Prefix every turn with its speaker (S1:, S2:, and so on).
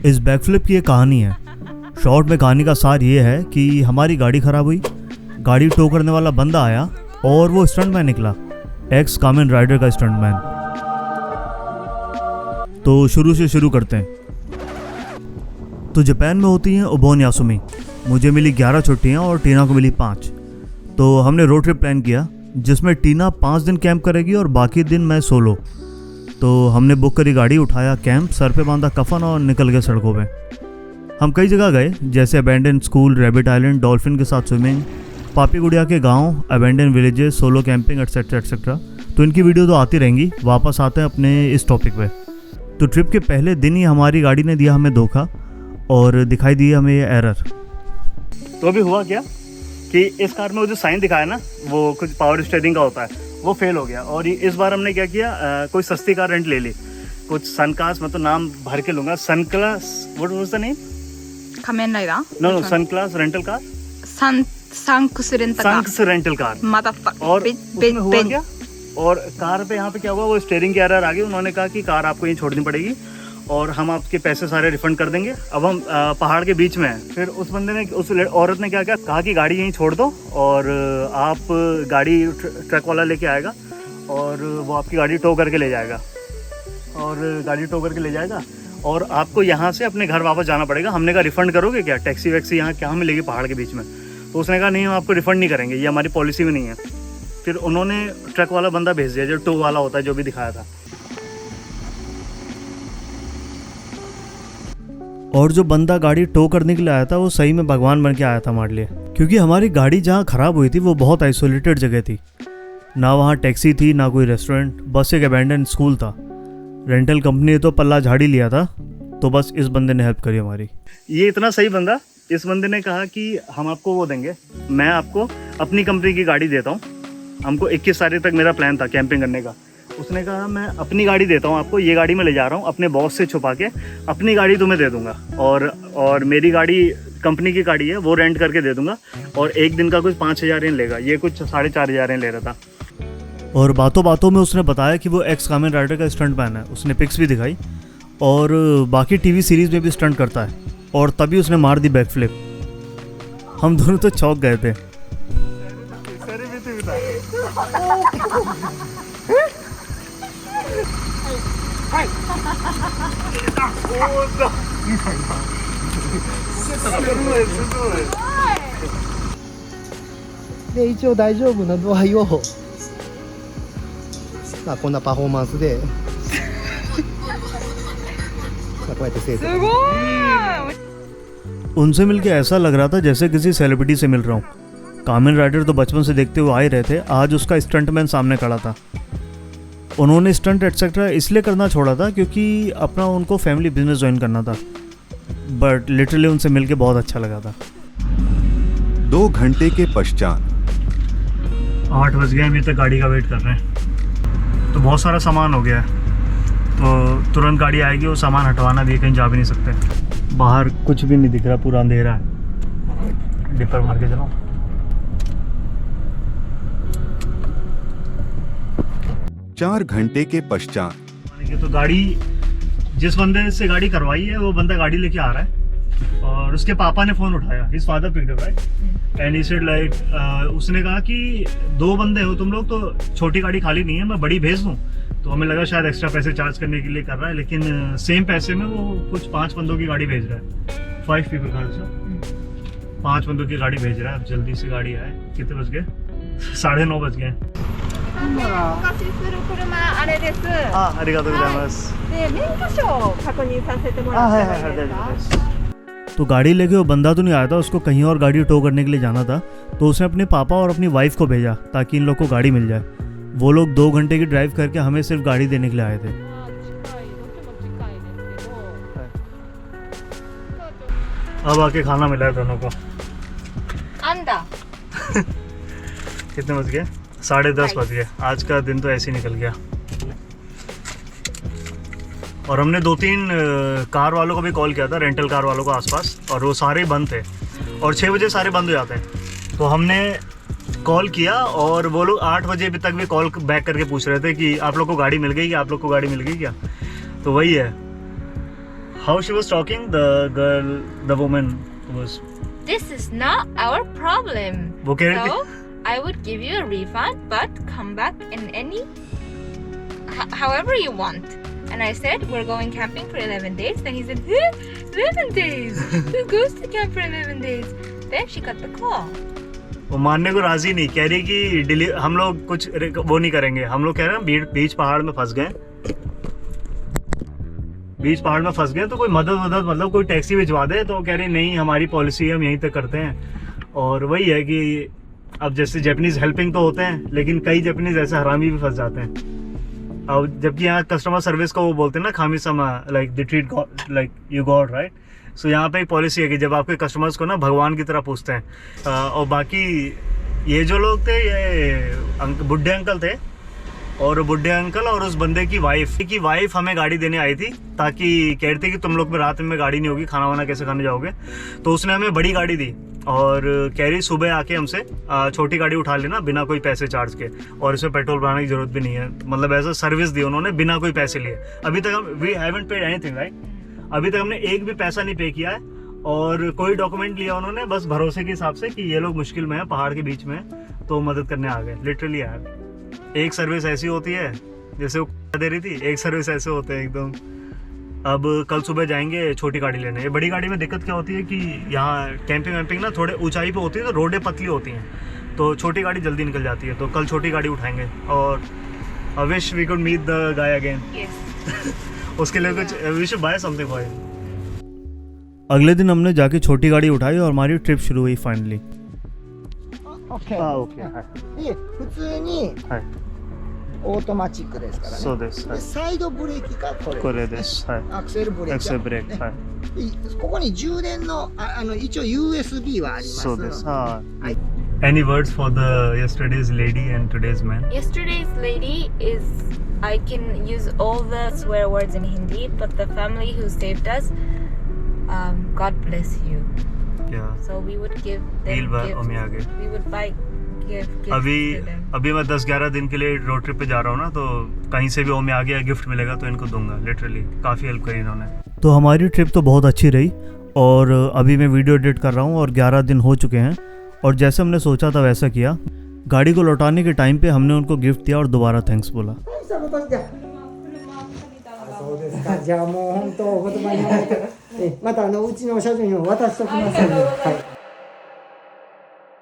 S1: इस बैकफ्लिप की एक कहानी है। शॉर्ट में कहानी का सार ये है कि हमारी गाड़ी ख़राब हुई, गाड़ी टो करने वाला बंदा आया और वो स्टंटमैन निकला, एक्स कामेन राइडर का स्टंटमैन। तो शुरू से शुरू करते हैं। तो जापान में होती हैं ओबोन यासुमी। मुझे मिली 11 छुट्टियाँ और टीना को मिली 5। तो हमने रोड ट्रिप प्लान किया जिसमें टीना 5 दिन कैंप करेगी और बाकी दिन मैं सोलो। तो हमने बुक करी गाड़ी, उठाया कैंप, सर पे बांधा कफन और निकल गए सड़कों पे। हम कई जगह गए जैसे abandon school, rabbit island, dolphin के साथ स्विमिंग, पापी गुड़िया के गांव, abandon villages, solo camping etcetera etcetera. तो इनकी वीडियो तो आती रहेंगी। वापस आते हैं अपने इस टॉपिक पे। तो ट्रिप के पहले दिन ही हमारी गाड़ी ने दिया हमें धोखा और दिखाई दी हमें ये एरर।
S2: तो अभी हुआ क्या कि इस कार में वो जो साइन दिखाया ना, वो कुछ पावर स्टीयरिंग का होता है, वो फेल हो गया। और इस बार हमने क्या किया, कोई सस्ती कार रेंट ले ली, कुछ सनक्लास, मैं तो नाम भर के लूँगा, Sunclass, what was the name?
S3: Kamen Rider?
S2: No, Sunclass rental car,
S3: Sanks
S2: rental car. और उसमें हुआ क्या, और कार पे यहाँ पे क्या हुआ, वो स्टीयरिंग की एरर आ गई। उन्होंने कहा कि कार आपको यहीं छोड़नी पड़ेगी और हम आपके पैसे सारे रिफंड कर देंगे। अब हम पहाड़ के बीच में हैं। फिर उस बंदे ने, उस औरत ने क्या किया, कहा कि गाड़ी यहीं छोड़ दो और आप गाड़ी ट्रक वाला लेके आएगा और वो आपकी गाड़ी टो करके ले जाएगा और आपको यहाँ से अपने घर वापस जाना पड़ेगा। हमने कहा रिफ़ंड करोगे क्या, टैक्सी वैक्सी यहाँ क्या मिलेगी पहाड़ के बीच में? तो उसने कहा नहीं, हम आपको रिफ़ंड नहीं करेंगे, ये हमारी पॉलिसी में नहीं है। फिर उन्होंने ट्रक वाला बंदा भेज दिया जो टो वाला होता है, जो भी दिखाया था।
S1: और जो बंदा गाड़ी टो करने के लिए आया था वो सही में भगवान बन के आया था हमारे लिए, क्योंकि हमारी गाड़ी जहाँ ख़राब हुई थी वो बहुत आइसोलेटेड जगह थी। ना वहाँ टैक्सी थी, ना कोई रेस्टोरेंट, बस एक अबैंडन स्कूल था। रेंटल कंपनी ने तो पल्ला झाड़ी लिया था, तो बस इस बंदे ने हेल्प करी हमारी।
S2: ये इतना सही बंदा, इस बंदे ने कहा कि हम आपको वो देंगे, मैं आपको अपनी कंपनी की गाड़ी देता हूँ। हमको 21 तारीख तक मेरा प्लान था कैंपिंग करने का। उसने कहा मैं अपनी गाड़ी देता हूँ आपको, ये गाड़ी मैं ले जा रहा हूँ अपने बॉस से छुपा के, अपनी गाड़ी तुम्हें दे दूँगा और मेरी गाड़ी कंपनी की गाड़ी है, वो रेंट करके दे दूँगा और एक दिन का कुछ 5,000 येन लेगा। ये कुछ 4,500 येन ले रहा था।
S1: और बातों बातों में उसने बताया कि वो एक्स कामेन राइडर का स्टंटमैन है। उसने पिक्स भी दिखाई और बाकी टीवी सीरीज़ में भी स्टंट करता है। और तभी उसने मार दी बैकफ्लिप। हम दोनों तो चौंक गए थे।
S4: で一応大丈夫な度合いを、まあこんなパフォーマンスでまあこうやって生徒
S3: すごい。
S1: उनसे मिलके ऐसा लग रहा था जैसे किसी सेलिब्रिटी से मिल रहा हूँ। कामेन राइडर तो बचपन से देखते हुए आ ही रहे थे, आज उसका स्टंटमैन सामने खड़ा था। उन्होंने स्टंट एटसेट्रा इसलिए करना छोड़ा था क्योंकि अपना उनको फैमिली बिजनेस ज्वाइन करना था। बट लिटरली उनसे मिलके बहुत अच्छा लगा था।
S5: 2 घंटे के पश्चात
S2: 8 बज गए, अभी तक गाड़ी का वेट कर रहे हैं। तो बहुत सारा सामान हो गया है, तो तुरंत गाड़ी आएगी, वो सामान हटवाना भी, कहीं जा भी नहीं सकते। बाहर कुछ भी नहीं दिख रहा, पूरा अंधेरा है। डिपर मार के चलो।
S5: चार घंटे के पश्चात
S2: तो गाड़ी, जिस बंदे से गाड़ी करवाई है वो बंदा गाड़ी लेके आ रहा है और उसके पापा ने फ़ोन उठाया। His father picked up, right, and he said like, उसने कहा कि 2 बंदे हो तुम लोग, तो छोटी गाड़ी खाली नहीं है, मैं बड़ी भेज दूँ। तो हमें लगा शायद एक्स्ट्रा पैसे चार्ज करने के लिए कर रहा है, लेकिन सेम पैसे में वो कुछ 5 बंदों की गाड़ी भेज रहा है। 5 people का, 5 बंदों की गाड़ी भेज रहा है। अब जल्दी से गाड़ी आए। कितने बज गए? 9:30 बज गए।
S3: お貸しする車あれです。
S2: हाँ, arigatou gozaimasu।
S3: で免許証を確認させてもらってもいいですか?
S1: तो गाड़ी लेके वो बंदा तो नहीं आया था, उसको कहीं और गाड़ी टो करने के लिए जाना था। तो उसने अपने पापा और अपनी वाइफ को भेजा ताकि इन लोग को गाड़ी मिल जाए। वो लोग 2 घंटे की ड्राइव करके हमें सिर्फ गाड़ी देने के लिए आए थे।
S2: अब आके खाना मिला है दोनों को।
S3: あんだ。
S2: कितने बज गए? 10:30 बज गए। आज का दिन तो ऐसे ही निकल गया। और हमने 2-3 कार वालों को भी कॉल किया था, रेंटल कार वालों को आसपास, और वो सारे बंद थे और 6 बजे सारे बंद हो जाते हैं। तो हमने कॉल किया और वो लोग 8 बजे तक भी कॉल बैक करके पूछ रहे थे कि आप लोग को गाड़ी मिल गई क्या, आप लोग को गाड़ी मिल गई क्या। तो वही है, How she was talking, the girl, the woman was.
S6: This is not our problem.
S2: वो कह रही
S6: So,
S2: थी
S6: I would give you a refund, but come back in however you want. And I said, we're going camping for 11 days. Then he said, 11 days? Who goes to camp for 11 days? Then she got the call.
S2: वो मानने को राजी नहीं, कह रही कि हम लोग कुछ वो नहीं करेंगे। हम लोग कह रहे हैं बीच पहाड़ में फंस गए, बीच पहाड़ में फंस गए तो कोई मदद मतलब कोई टैक्सी भिजवा दे। तो कह रही नहीं, हमारी पॉलिसी है, हम यहीं तक करते हैं। और वही है कि अब जैसे जापानीज हेल्पिंग तो होते हैं, लेकिन कई जापानीज ऐसे हरामी भी फंस जाते हैं। अब जबकि यहाँ कस्टमर सर्विस को वो बोलते हैं ना खामी समा, like they treat like you god, right. So यहाँ पे एक पॉलिसी है कि जब आपके कस्टमर्स को ना भगवान की तरह पूछते हैं। और बाकी ये जो लोग थे, ये बुढ़े अंकल थे, और बुढ़े अंकल और उस बंदे की वाइफ हमें गाड़ी देने आई थी, ताकि कह रहे थे कि तुम लोग में रात में गाड़ी नहीं होगी, खाना वाना कैसे खाने जाओगे। तो उसने हमें बड़ी गाड़ी दी और कह रही सुबह आके हमसे छोटी गाड़ी उठा लेना बिना कोई पैसे चार्ज के, और इसमें पेट्रोल भराने की जरूरत भी नहीं है। मतलब ऐसा सर्विस दी उन्होंने बिना कोई पैसे लिए। अभी तक हम we haven't paid anything, right. अभी तक हमने एक भी पैसा नहीं पे किया है, और कोई डॉक्यूमेंट लिया उन्होंने बस भरोसे के हिसाब से कि ये लोग मुश्किल में है, पहाड़ के बीच में, तो मदद करने आ गए। लिटरली यार, एक सर्विस ऐसी होती है जैसे वो दे रही थी, एक सर्विस ऐसे होते हैं एकदम। अब कल सुबह जाएंगे छोटी गाड़ी लेने। ये बड़ी गाड़ी में दिक्कत क्या होती है कि यहाँ कैंपिंग वैम्पिंग ना थोड़े ऊंचाई पे होती है, तो रोडें पतली होती हैं, तो छोटी गाड़ी जल्दी निकल जाती है। तो कल छोटी गाड़ी उठाएंगे, और I wish we could meet the guy again.
S6: Yes.
S2: उसके लिए कुछ we should buy something for him.
S1: अगले दिन हमने जाके छोटी गाड़ी उठाई और हमारी ट्रिप शुरू हुई finally.
S4: OK。
S2: okay
S4: で普通に
S2: はい
S4: オートマチックですからね。
S2: そうです。はい
S4: でサイドブレーキがこれ。
S2: これです。はい。
S4: アクセルブレーキ。
S2: エクセルブレーキ。
S4: ね
S2: はい。
S4: でここに充電の一応 USB はあります
S2: そう
S4: ので。
S2: です。はい。
S4: はい。
S2: Any words for the yesterday's lady and today's man?
S6: Yesterday's lady is, I can use all the swear words in Hindi, but the family who saved us, God bless you.
S2: Yeah.
S6: So we would give
S2: We'll
S6: them
S2: buy
S6: gifts.
S2: omiyage.
S6: We would buy gifts
S2: अभी
S6: to them.
S2: अभी मैं 10-11 दिन के लिए road trip पे जा रहा हूँ ना, तो कहीं से भी ओमे आ गया गिफ्ट मिलेगा तो इनको दूंगा। लिटरली काफ़ी हेल्प करी इन्होंने।
S1: तो हमारी ट्रिप तो बहुत अच्छी रही, और अभी मैं वीडियो एडिट कर रहा हूँ और 11 दिन हो चुके हैं, और जैसे हमने सोचा था वैसा किया। गाड़ी को लौटाने के टाइम पे हमने उनको गिफ्ट दिया और दोबारा थैंक्स बोला।
S4: そうですか。じゃあもう本当お言葉に甘えて、またうちの社長にも渡しておきますので。はい。